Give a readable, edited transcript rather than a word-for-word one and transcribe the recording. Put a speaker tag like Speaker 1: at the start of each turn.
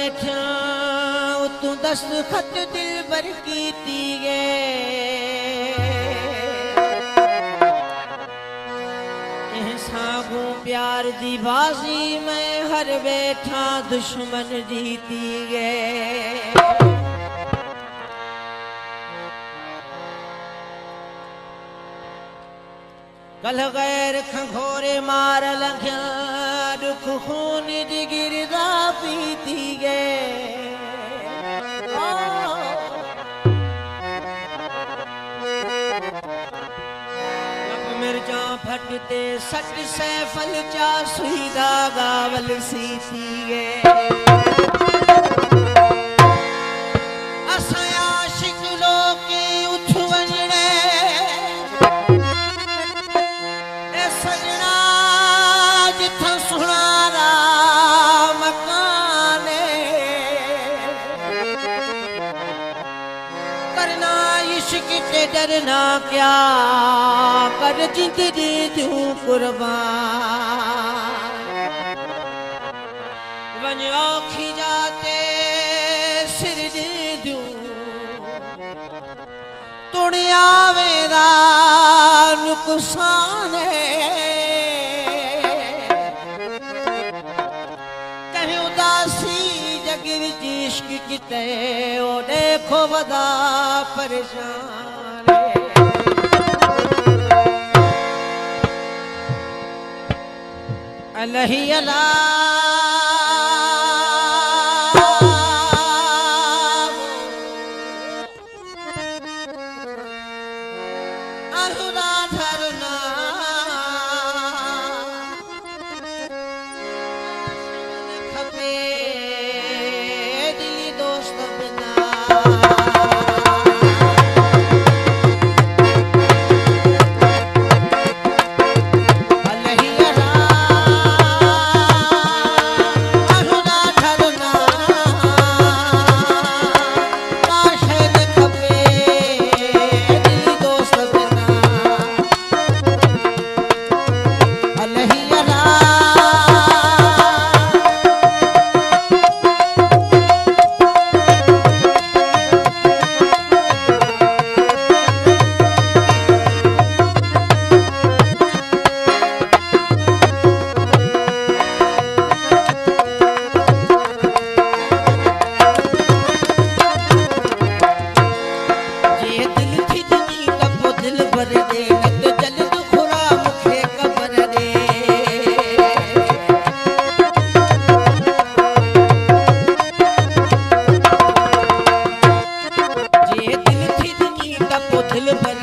Speaker 1: बैठा तू दस्तखत दिल भर की गे सागू प्यार दी बाजी में हर बैठा दुश्मन जीती गे कल गैर खंघोरे मार लख्या दुख खून दी गिरदा पीती गे मिर्जा फटते सट से फलचा सुई गावल सीती गे असया शिकलो के उठ वजणे ए सजना जिथा सुनारा मकाने करना इश्क के डरना क्या कर जिंदगी तू कुर्बान वन औखी जाते सिर दे दूं तुड़िया वेदा नुकसान कहीं उदासी जगिर इश्क किते ओ देखो वदा परेशान अलही अला अहुरा धरना खपे दिली दोस्त बिना दिल भर